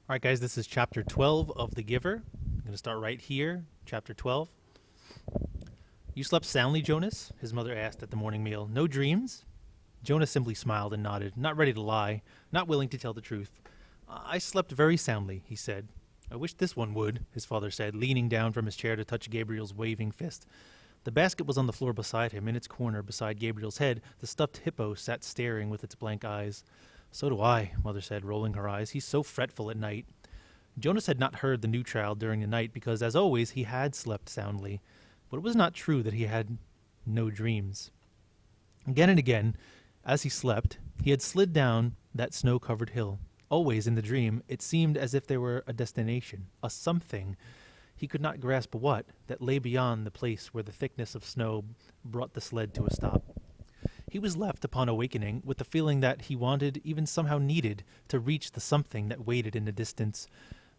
All right, guys, this is chapter 12 of The Giver. I'm going to start right here, chapter 12. You slept soundly, Jonas? His mother asked at the morning meal. No dreams? Jonas simply smiled and nodded, not ready to lie, not willing to tell the truth. I slept very soundly, he said. I wish this one would, his father said, leaning down from his chair to touch Gabriel's waving fist. The basket was on the floor beside him. In its corner beside Gabriel's head, the stuffed hippo sat staring with its blank eyes. So do I, Mother said, rolling her eyes. He's so fretful at night. Jonas had not heard the new child during the night because, as always, he had slept soundly. But it was not true that he had no dreams. Again and again, as he slept, he had slid down that snow-covered hill. Always in the dream, it seemed as if there were a destination, a something, he could not grasp what, that lay beyond the place where the thickness of snow brought the sled to a stop. He was left, upon awakening, with the feeling that he wanted, even somehow needed, to reach the something that waited in the distance,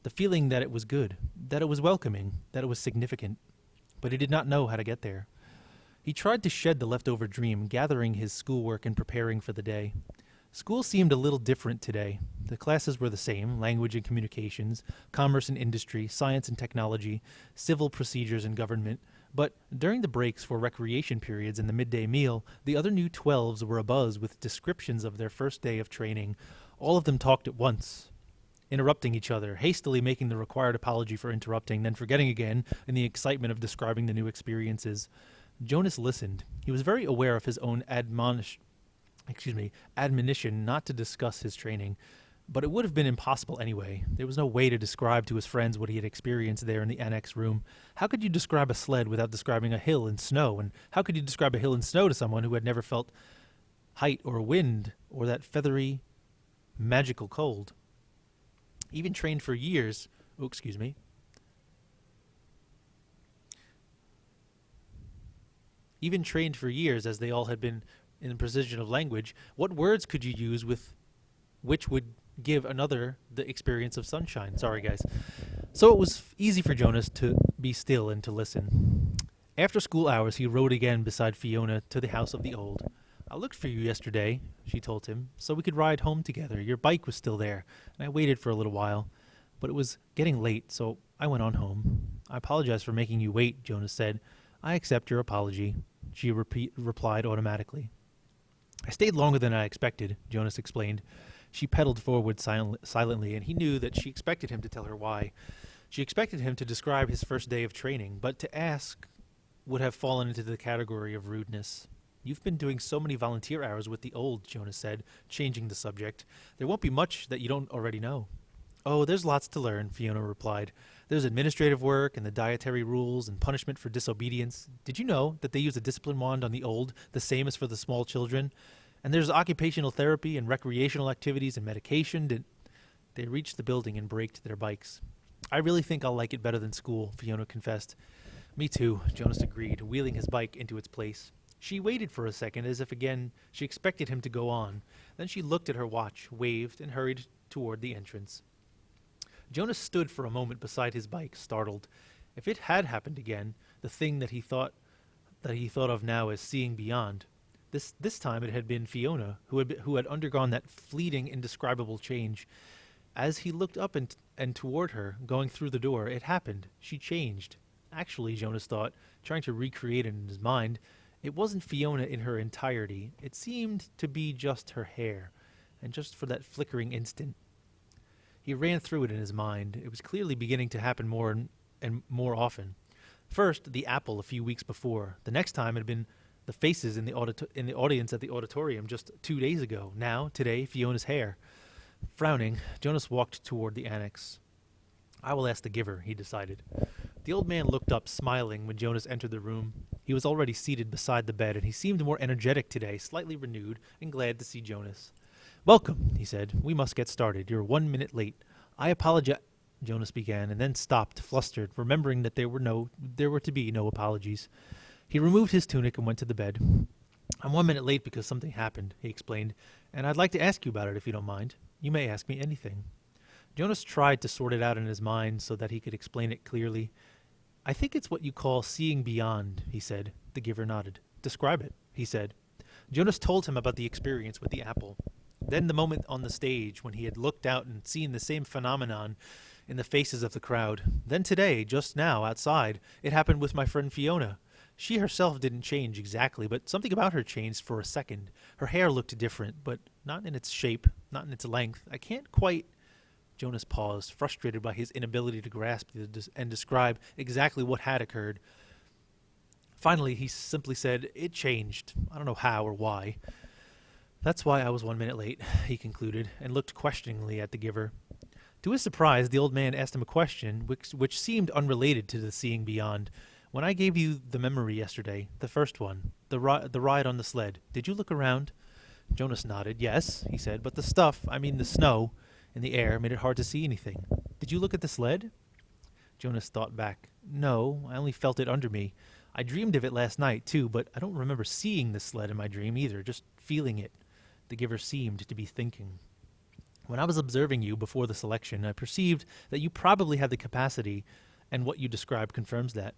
the feeling that it was good, that it was welcoming, that it was significant. But he did not know how to get there. He tried to shed the leftover dream, gathering his schoolwork and preparing for the day. School seemed a little different today. The classes were the same: language and communications, commerce and industry, science and technology, civil procedures and government. But during the breaks for recreation periods and the midday meal, the other new 12s were abuzz with descriptions of their first day of training. All of them talked at once, interrupting each other, hastily making the required apology for interrupting, then forgetting again in the excitement of describing the new experiences. Jonas listened. He was very aware of his own admonition not to discuss his training, but it would have been impossible anyway. There was no way to describe to his friends what he had experienced there in the annex room. How could you describe a sled without describing a hill in snow? And how could you describe a hill in snow to someone who had never felt height or wind or that feathery, magical cold? Even trained for years, even trained for years as they all had been in the precision of language, what words could you use with which would give another the experience of sunshine? Sorry, guys. So it was easy for Jonas to be still and to listen. After school hours, he rode again beside Fiona to the house of the old. I looked for you yesterday, she told him, so we could ride home together. Your bike was still there, and I waited for a little while. But it was getting late, so I went on home. I apologize for making you wait, Jonas said. I accept your apology, she replied automatically. I stayed longer than I expected, Jonas explained. She pedaled forward silently, and he knew that she expected him to tell her why. She expected him to describe his first day of training, but to ask would have fallen into the category of rudeness. You've been doing so many volunteer hours with the old, Jonas said, changing the subject. There won't be much that you don't already know. Oh, there's lots to learn, Fiona replied. There's administrative work and the dietary rules and punishment for disobedience. Did you know that they use a discipline wand on the old, the same as for the small children? And there's occupational therapy and recreational activities and medication. They reached the building and braked their bikes. I really think I'll like it better than school, Fiona confessed. Me too, Jonas agreed, wheeling his bike into its place. She waited for a second as if again she expected him to go on. Then she looked at her watch, waved, and hurried toward the entrance. Jonas stood for a moment beside his bike, startled. If it had happened again, the thing that he thought of now as seeing beyond, this time it had been Fiona who had undergone that fleeting, indescribable change. As he looked up and toward her, going through the door, it happened. She changed. Actually, Jonas thought, trying to recreate it in his mind, it wasn't Fiona in her entirety. It seemed to be just her hair, and just for that flickering instant. He ran through it in his mind. It was clearly beginning to happen more and more often. First, the apple a few weeks before. The next time it had been the faces in the audience at the auditorium just 2 days ago. Now, today, Fiona's hair. Frowning, Jonas walked toward the annex. I will ask the giver, he decided. The old man looked up, smiling, when Jonas entered the room. He was already seated beside the bed, and he seemed more energetic today, slightly renewed, and glad to see Jonas. Welcome, he said. We must get started. You're 1 minute late. I apologize, Jonas began, and then stopped, flustered, remembering that there were to be no apologies. He removed his tunic and went to the bed. I'm 1 minute late because something happened, he explained, and I'd like to ask you about it if you don't mind. You may ask me anything. Jonas tried to sort it out in his mind so that he could explain it clearly. I think it's what you call seeing beyond, he said. The giver nodded. Describe it, he said. Jonas told him about the experience with the apple. Then the moment on the stage when he had looked out and seen the same phenomenon in the faces of the crowd. Then today, just now, outside, it happened with my friend Fiona. She herself didn't change exactly, but something about her changed for a second. Her hair looked different, but not in its shape, not in its length. I can't quite... Jonas paused, frustrated by his inability to grasp and describe exactly what had occurred. Finally, he simply said, "It changed. I don't know how or why." "That's why I was 1 minute late," he concluded, and looked questioningly at the giver. To his surprise, the old man asked him a question which seemed unrelated to the seeing beyond. "When I gave you the memory yesterday, the first one, the ride on the sled, did you look around?" Jonas nodded. "Yes," he said, "but the stuff, I mean the snow, in the air made it hard to see anything. Did you look at the sled?" Jonas thought back. "No, I only felt it under me. I dreamed of it last night, too, but I don't remember seeing the sled in my dream either, just feeling it." The giver seemed to be thinking. "When I was observing you before the selection, I perceived that you probably had the capacity, and what you described confirms that.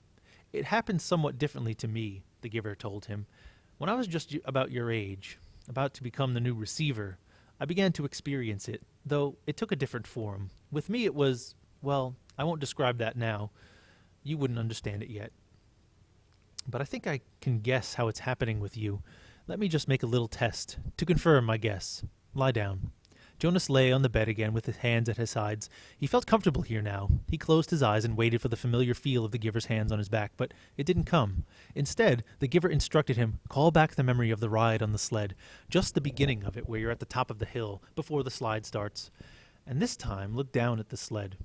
It happened somewhat differently to me," the giver told him. "When I was just about your age, about to become the new receiver, I began to experience it, though it took a different form. With me it was, well, I won't describe that now. You wouldn't understand it yet. But I think I can guess how it's happening with you. Let me just make a little test to confirm my guess. Lie down." Jonas lay on the bed again with his hands at his sides. He felt comfortable here now. He closed his eyes and waited for the familiar feel of the giver's hands on his back, but it didn't come. Instead, the giver instructed him, "Call back the memory of the ride on the sled, just the beginning of it where you're at the top of the hill, before the slide starts. And this time, look down at the sled."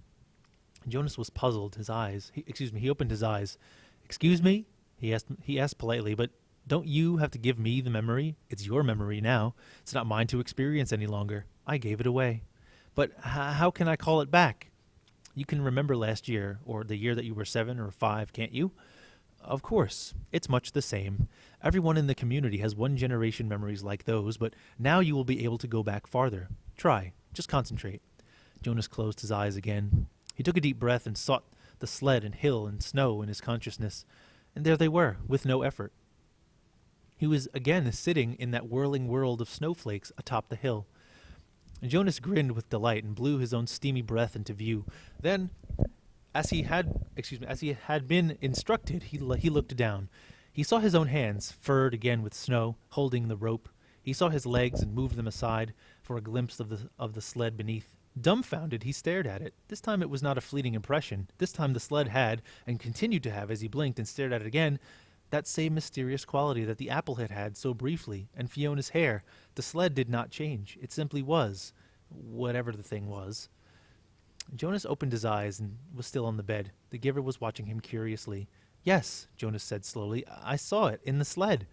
Jonas was puzzled. He opened his eyes. "Excuse me?" He asked politely, "But don't you have to give me the memory? It's your memory now. It's not mine to experience any longer. I gave it away. But how can I call it back? You can remember last year, or the year that you were 7 or 5, can't you?" "Of course. It's much the same. Everyone in the community has one-generation memories like those, but now you will be able to go back farther. Try. Just concentrate." Jonas closed his eyes again. He took a deep breath and sought the sled and hill and snow in his consciousness. And there they were, with no effort. He was again sitting in that whirling world of snowflakes atop the hill. And Jonas grinned with delight and blew his own steamy breath into view. Then, as he had been instructed, he looked down. He saw his own hands, furred again with snow, holding the rope. He saw his legs and moved them aside for a glimpse of the sled beneath. Dumbfounded, he stared at it. This time it was not a fleeting impression. This time the sled had, and continued to have as he blinked and stared at it again, that same mysterious quality that the apple had had so briefly, and Fiona's hair. The sled did not change. It simply was, whatever the thing was. Jonas opened his eyes and was still on the bed. The giver was watching him curiously. "Yes," Jonas said slowly, "I saw it in the sled.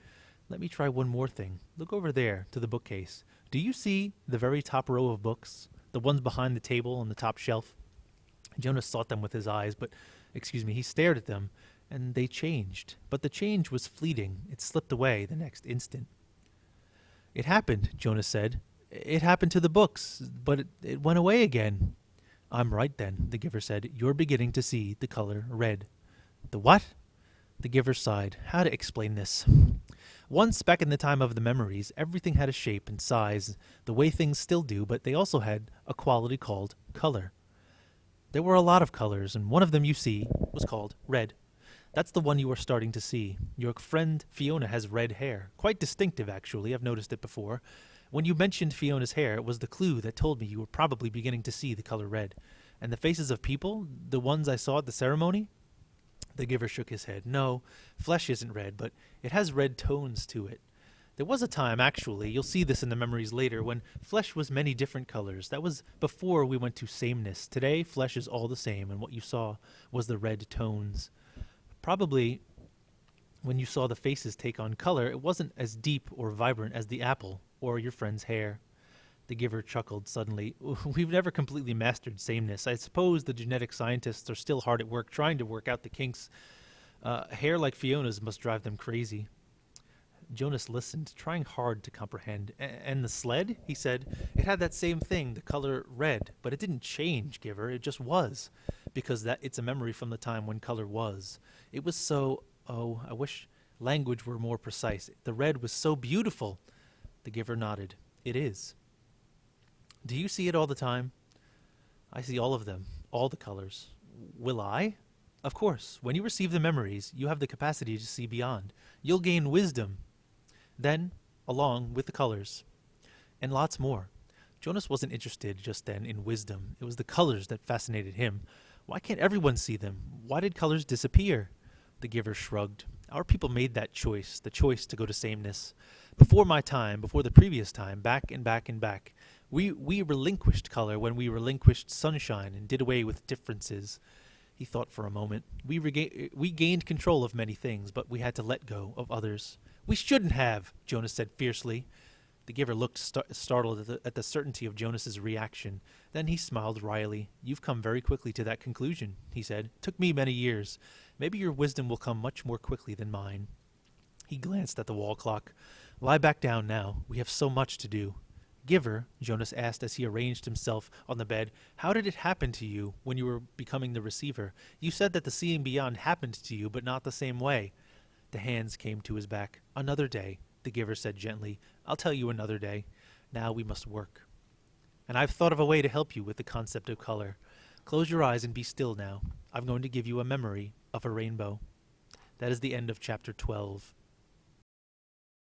Let me try one more thing. Look over there, to the bookcase. Do you see the very top row of books? The ones behind the table on the top shelf?" Jonas sought them with his eyes, he stared at them, and they changed. But the change was fleeting. It slipped away the next instant. "It happened," Jonas said. "It happened to the books, but it went away again." "I'm right then," the giver said. "You're beginning to see the color red." "The what?" The giver sighed. How to explain this? Once, back in the time of the memories, everything had a shape and size, the way things still do, but they also had a quality called color. There were a lot of colors, and one of them you see was called red. That's the one you are starting to see. Your friend Fiona has red hair. Quite distinctive, actually. I've noticed it before. When you mentioned Fiona's hair, it was the clue that told me you were probably beginning to see the color red. And the faces of people, the ones I saw at the ceremony?" The giver shook his head. "No, flesh isn't red, but it has red tones to it. There was a time, actually, you'll see this in the memories later, when flesh was many different colors. That was before we went to sameness. Today, flesh is all the same, and what you saw was the red tones. Probably when you saw the faces take on color, it wasn't as deep or vibrant as the apple or your friend's hair." The giver chuckled suddenly. "We've never completely mastered sameness. I suppose the genetic scientists are still hard at work trying to work out the kinks. Hair like Fiona's must drive them crazy." Jonas listened, trying hard to comprehend. "And the sled?" he said. "It had that same thing, the color red, but it didn't change, giver. It just was, because it's a memory from the time when color was. It was so... Oh, I wish language were more precise. The red was so beautiful." The giver nodded. "It is." Do you see it all the time? I see all of them, all the colors. Will I? Of course, when you receive the memories, you have the capacity to see beyond. You'll gain wisdom. Then, along with the colors. And lots more. Jonas wasn't interested just then in wisdom. It was the colors that fascinated him. Why can't everyone see them? Why did colors disappear? The giver shrugged. Our people made that choice, the choice to go to sameness. Before my time, before the previous time, back and back and back. We relinquished color when we relinquished sunshine and did away with differences. He thought for a moment. We gained control of many things, but we had to let go of others. We shouldn't have, Jonas said fiercely. The giver looked startled at the certainty of Jonas's reaction. Then he smiled wryly. You've come very quickly to that conclusion, he said. Took me many years. Maybe your wisdom will come much more quickly than mine. He glanced at the wall clock. Lie back down now. We have so much to do. Giver, Jonas asked as he arranged himself on the bed, how did it happen to you when you were becoming the receiver? You said that the seeing beyond happened to you, but not the same way. The hands came to his back. Another day, the giver said gently. I'll tell you another day. Now we must work. And I've thought of a way to help you with the concept of color. Close your eyes and be still now. I'm going to give you a memory of a rainbow. That is the end of chapter 12.